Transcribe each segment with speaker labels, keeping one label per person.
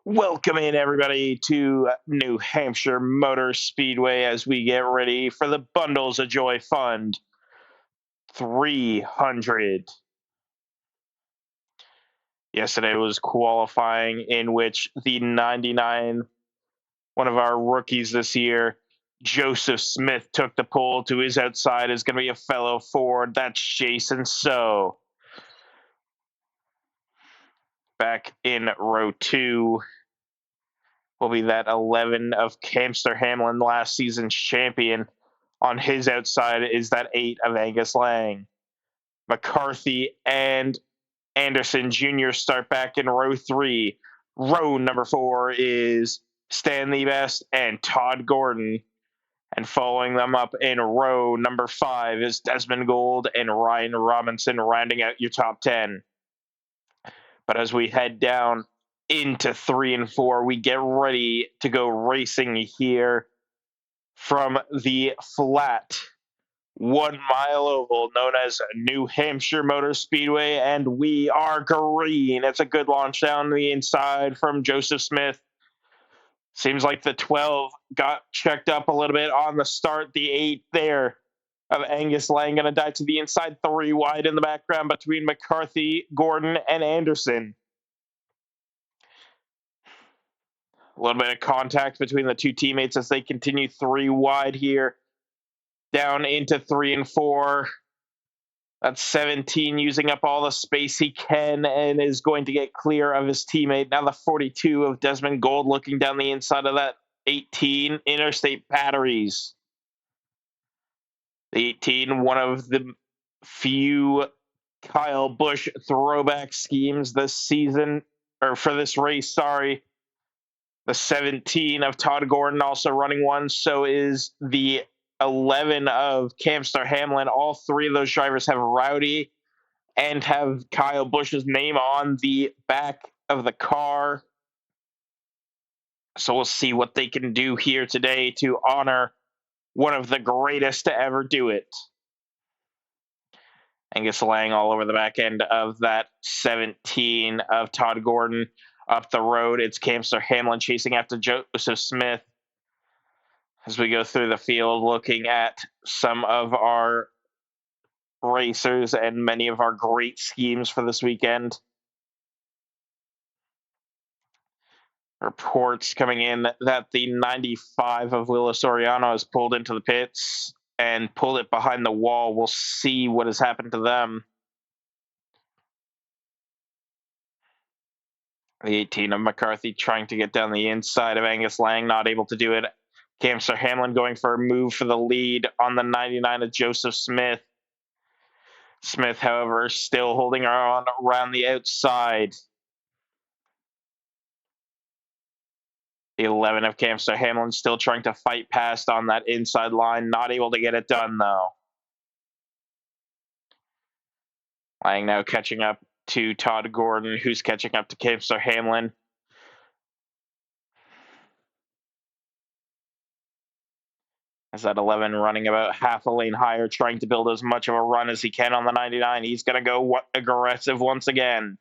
Speaker 1: Welcome in, everybody, to New Hampshire Motor Speedway as we get ready for the Bundles of Joy Fund 300. Yesterday was qualifying in which the 99, one of our rookies this year, Joseph Smith, took the pole. To his outside is going to be a fellow Ford. That's Jason So. Back in row 2 will be that 11 of Hampshire Hamlin, last season's champion. On his outside is that 8 of Angus Lang. McCarthy and Anderson Jr. start back in row 3. Row number 4 is Stanley Best and Todd Gordon. And following them up in row number 5 is Desmond Gold and Ryan Robinson, rounding out your top 10. But as we head down into 3 and 4, we get ready to go racing here from the flat 1 mile oval known as New Hampshire Motor Speedway, and we are green. It's a good launch down the inside from Joseph Smith. Seems like the 12 got checked up a little bit on the start. The 8 there of Angus Lang going to die to the inside, 3 wide in the background between McCarthy, Gordon, and Anderson. A little bit of contact between the two teammates as they continue 3 wide here. Down into 3 and 4. That's 17 using up all the space he can and is going to get clear of his teammate. Now the 42 of Desmond Gold looking down the inside of that 18 Interstate Batteries. The 18, one of the few Kyle Busch throwback schemes this season, or for this race, sorry. The 17 of Todd Gordon also running one. So is the 11 of Hampshire Hamlin. All 3 of those drivers have Rowdy and have Kyle Busch's name on the back of the car. So we'll see what they can do here today to honor one of the greatest to ever do it. Angus Lang all over the back end of that 17 of Todd Gordon. Up the road, it's Hampshire Hamlin chasing after Joseph Smith. As we go through the field, looking at some of our racers and many of our great schemes for this weekend. Reports coming in that the 95 of Willis Oriano has pulled into the pits and pulled it behind the wall. We'll see what has happened to them. The 18 of McCarthy trying to get down the inside of Angus Lang, not able to do it. Hampshire Hamlin going for a move for the lead on the 99 of Joseph Smith. Smith, however, still holding on around the outside. The 11 of Hampshire Hamlin still trying to fight past on that inside line, not able to get it done, though. Lang now catching up to Todd Gordon, who's catching up to Hampshire Hamlin. As that 11 running about half a lane higher, trying to build as much of a run as he can on the 99. He's going to go aggressive once again.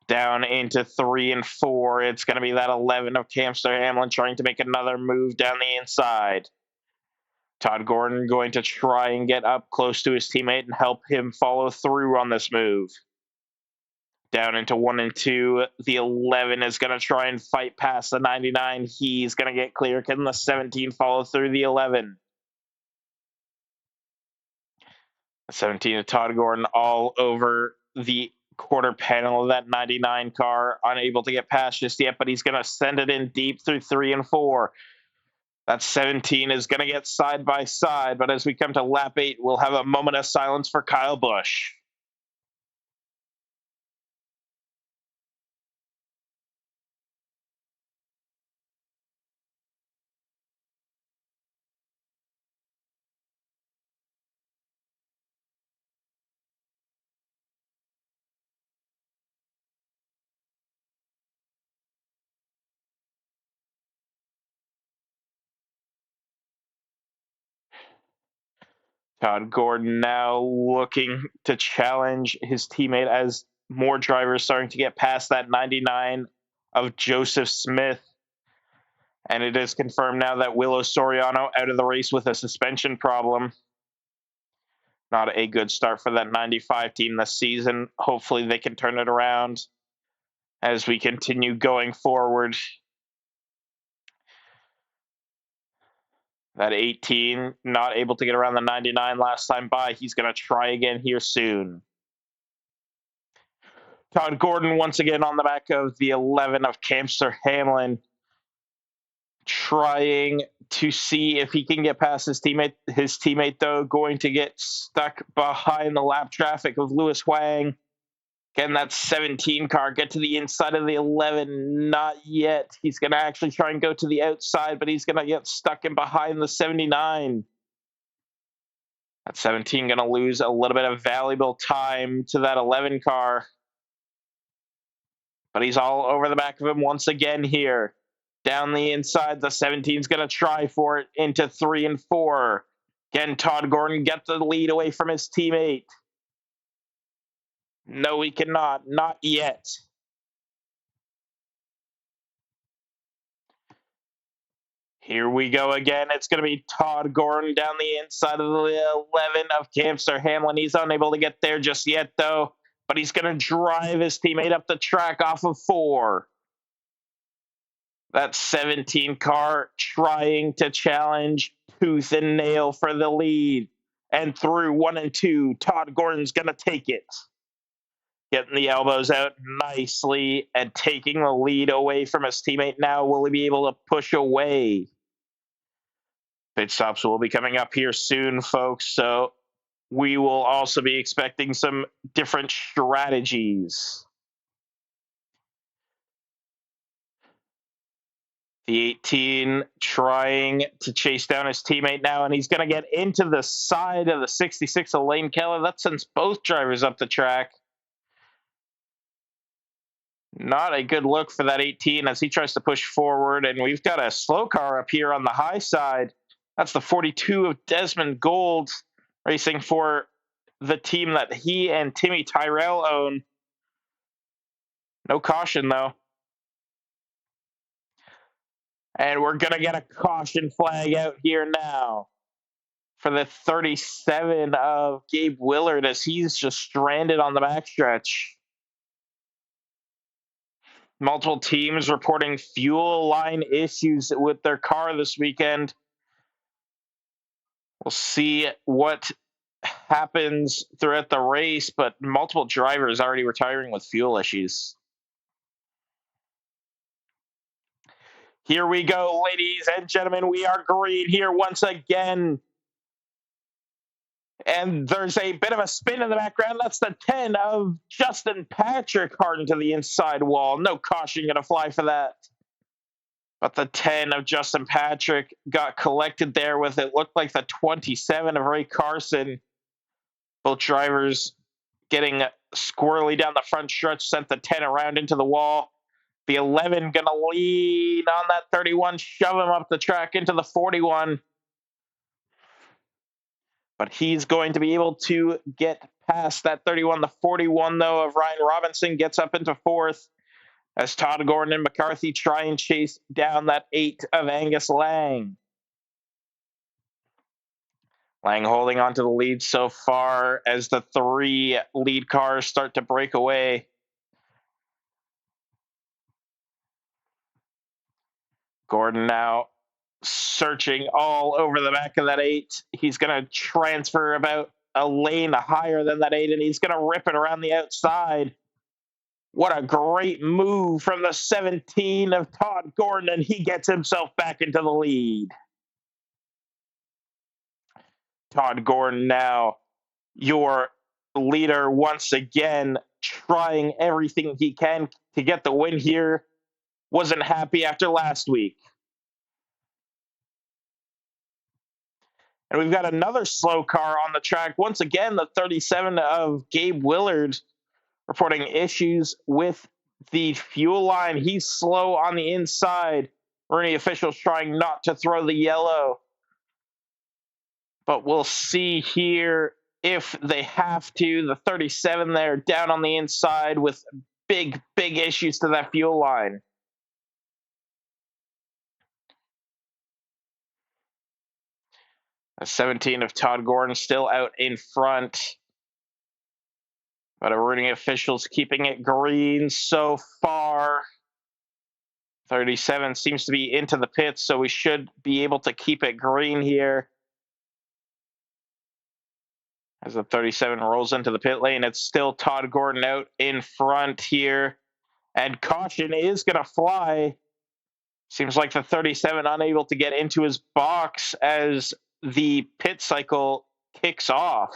Speaker 1: Down into 3 and 4. It's going to be that 11 of Hampshire Hamlin trying to make another move down the inside. Todd Gordon going to try and get up close to his teammate and help him follow through on this move. Down into 1 and 2. The 11 is going to try and fight past the 99. He's going to get clear. Can the 17 follow through the 11? The 17 of Todd Gordon all over the quarter panel of that 99 car. Unable to get past just yet, but he's going to send it in deep through 3 and 4. That 17 is going to get side by side, but as we come to lap 8, we'll have a moment of silence for Kyle Busch. Todd Gordon now looking to challenge his teammate as more drivers starting to get past that 99 of Joseph Smith. And it is confirmed now that Willow Soriano out of the race with a suspension problem. Not a good start for that 95 team this season. Hopefully they can turn it around as we continue going forward. That 18, not able to get around the 99 last time by. He's going to try again here soon. Todd Gordon once again on the back of the 11 of Hampshire Hamlin, trying to see if he can get past his teammate. His teammate, though, going to get stuck behind the lap traffic of Lewis Huang. Can that 17 car get to the inside of the 11? Not yet. He's going to actually try and go to the outside, but he's going to get stuck in behind the 79. That 17 going to lose a little bit of valuable time to that 11 car. But he's all over the back of him once again here. Down the inside, the 17's going to try for it into 3 and 4. Can Todd Gordon get the lead away from his teammate? No, he cannot. Not yet. Here we go again. It's going to be Todd Gordon down the inside of the 11 of Hampshire Hamlin. He's unable to get there just yet, though. But he's going to drive his teammate up the track off of 4. That 17 car trying to challenge tooth and nail for the lead. And through 1 and 2, Todd Gordon's going to take it. Getting the elbows out nicely and taking the lead away from his teammate now. Will he be able to push away? Pit stops will be coming up here soon, folks. So we will also be expecting some different strategies. The 18 trying to chase down his teammate now, and he's going to get into the side of the 66 of Lane Keller. That sends both drivers up the track. Not a good look for that 18 as he tries to push forward, and we've got a slow car up here on the high side. That's the 42 of Desmond Gold racing for the team that he and Timmy Tyrell own. No caution, though. And we're going to get a caution flag out here now for the 37 of Gabe Willard as he's just stranded on the backstretch. Multiple teams reporting fuel line issues with their car this weekend. We'll see what happens throughout the race, but multiple drivers already retiring with fuel issues. Here we go, ladies and gentlemen. We are green here once again. And there's a bit of a spin in the background. That's the 10 of Justin Patrick hard into the inside wall. No caution going to fly for that. But the 10 of Justin Patrick got collected there with it looked like the 27 of Ray Carson. Both drivers getting squirrely down the front stretch, sent the 10 around into the wall. The 11 going to lead on that 31, shove him up the track into the 41. But he's going to be able to get past that 31. The 41, though, of Ryan Robinson gets up into 4th as Todd Gordon and McCarthy try and chase down that 8 of Angus Lang. Lang holding on to the lead so far as the 3 lead cars start to break away. Gordon now searching all over the back of that 8. He's going to transfer about a lane higher than that 8, and he's going to rip it around the outside. What a great move from the 17 of Todd Gordon, and he gets himself back into the lead. Todd Gordon now, your leader once again, trying everything he can to get the win here. Wasn't happy after last week. And we've got another slow car on the track. Once again, the 37 of Gabe Willard reporting issues with the fuel line. He's slow on the inside. Rooney officials trying not to throw the yellow. But we'll see here if they have to. The 37 there down on the inside with big issues to that fuel line. A 17 of Todd Gordon still out in front. But our running officials keeping it green so far. 37 seems to be into the pits, so we should be able to keep it green here. As the 37 rolls into the pit lane, it's still Todd Gordon out in front here. And caution is going to fly. Seems like the 37 unable to get into his box as the pit cycle kicks off.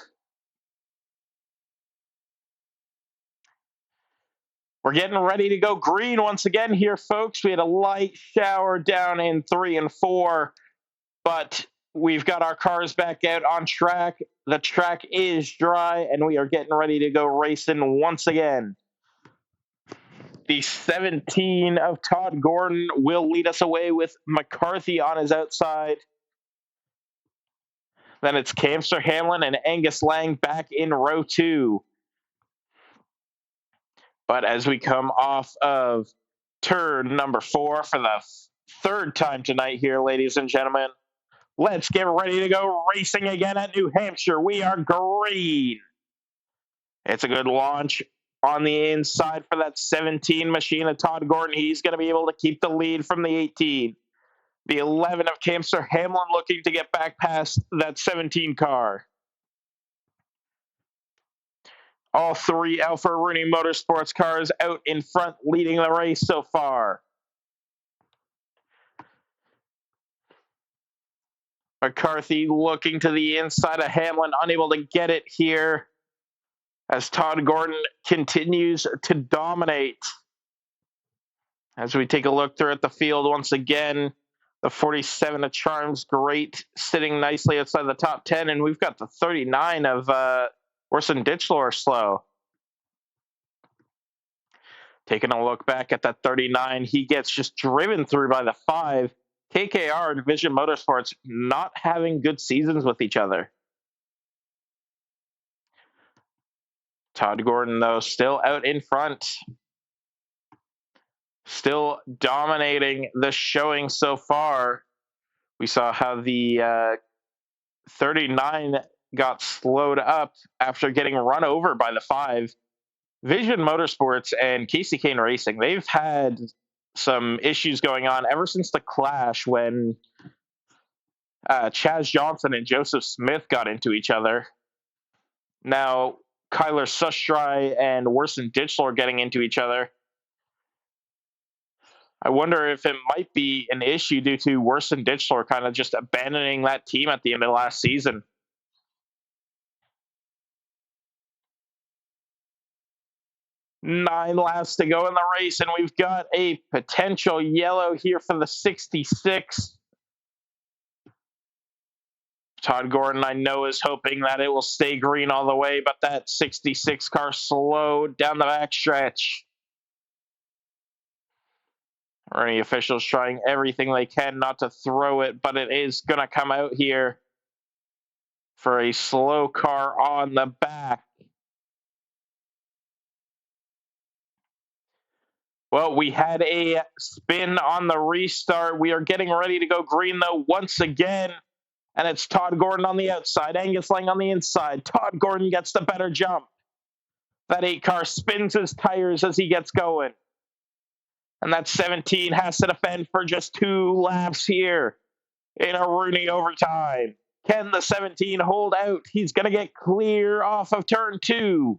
Speaker 1: We're getting ready to go green once again here, folks. We had a light shower down in 3 and 4, but we've got our cars back out on track. The track is dry, and we are getting ready to go racing once again. The 17 of Todd Gordon will lead us away with McCarthy on his outside. Then it's Hampshire Hamlin and Angus Lang back in row 2. But as we come off of turn number 4 for the third time tonight here, ladies and gentlemen, let's get ready to go racing again at New Hampshire. We are green. It's a good launch on the inside for that 17 machine of Todd Gordon. He's going to be able to keep the lead from the 18. The 11 of Hampshire Hamlin looking to get back past that 17 car. All 3 Alfa Rooney Motorsports cars out in front, leading the race so far. McCarthy looking to the inside of Hamlin, unable to get it here as Todd Gordon continues to dominate. As we take a look through the field once again, the 47 of Charms Great sitting nicely outside the top 10, and we've got the 39 of Orson Ditchlor slow. Taking a look back at that 39, he gets just driven through by the 5. KKR and Vision Motorsports not having good seasons with each other. Todd Gordon, though, still out in front. Still dominating the showing so far. We saw how the 39 got slowed up after getting run over by the 5. Vision Motorsports and Casey Kane Racing, they've had some issues going on ever since the clash when Chaz Johnson and Joseph Smith got into each other. Now, Kyler Sustry and Worson Ditchlor getting into each other. I wonder if it might be an issue due to Worson Ditchlor kind of just abandoning that team at the end of last season. Nine laps to go in the race, and we've got a potential yellow here for the 66. Todd Gordon, I know, is hoping that it will stay green all the way, but that 66 car slowed down the backstretch. Running officials trying everything they can not to throw it, but it is going to come out here for a slow car on the back. Well, we had a spin on the restart. We are getting ready to go green, though, once again. And it's Todd Gordon on the outside, Angus Lang on the inside. Todd Gordon gets the better jump. That 8 car spins his tires as he gets going. And that 17 has to defend for just 2 laps here in a Rooney overtime. Can the 17 hold out? He's going to get clear off of turn 2.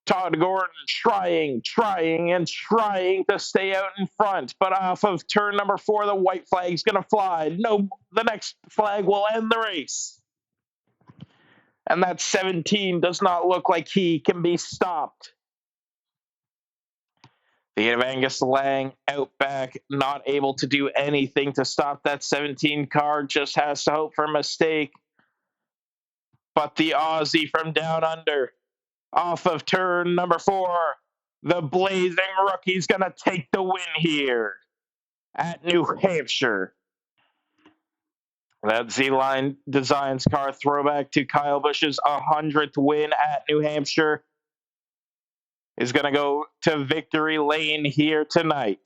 Speaker 1: Todd Gordon trying to stay out in front, but off of turn number 4, the white flag's going to fly. No, the next flag will end the race. And that 17 does not look like he can be stopped. The 8 of Angus Lang out back, not able to do anything to stop that 17 car, just has to hope for a mistake. But the Aussie from down under, off of turn number 4, the blazing rookie's going to take the win here at New Hampshire. That Z-Line Designs car throwback to Kyle Busch's 100th win at New Hampshire is going to go to victory lane here tonight.